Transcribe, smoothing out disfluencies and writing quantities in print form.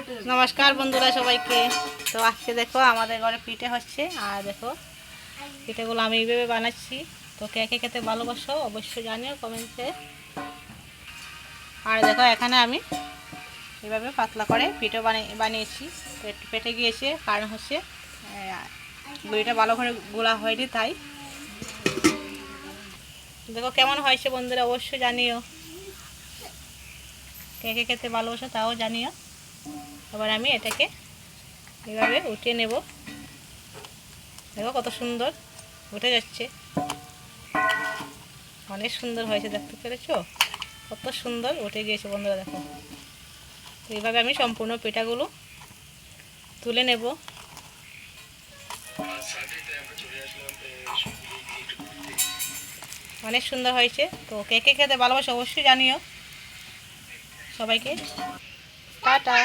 নমস্কার বন্ধুরা সবাইকে। তো আজকে দেখো আমাদের ঘরে পিঠে হচ্ছে, আর দেখো পিঠেগুলো আমি এইভাবে বানাচ্ছি। তো কে কে খেতে ভালোবাসো অবশ্যই জানিও কমেন্টে। আর দেখো এখানে আমি এইভাবে পাতলা করে পিঠে বানিয়েছি। তো একটু পেটে গিয়েছে, কারণ হচ্ছে গুঁড়িটা ভালো করে গোলা হয়নি, তাই। দেখো কেমন হয়েছে বন্ধুরা অবশ্যই জানিও, কে কে খেতে ভালোবাসো তাও জানিও। এবার আমি এটাকে এভাবে উঠিয়ে নেব। দেখো কত সুন্দর উঠে যাচ্ছে, অনেক সুন্দর হয়েছে, দেখতে পেরেছো কত সুন্দর উঠে গিয়েছে বন্ধুরা। দেখো তো এইভাবে আমি সম্পূর্ণ পিঠাগুলো তুলে নেব। অনেক সুন্দর হয়েছে। তো কে কে খেতে ভালোবাসো অবশ্যই জানিও। সবাইকে টাটা।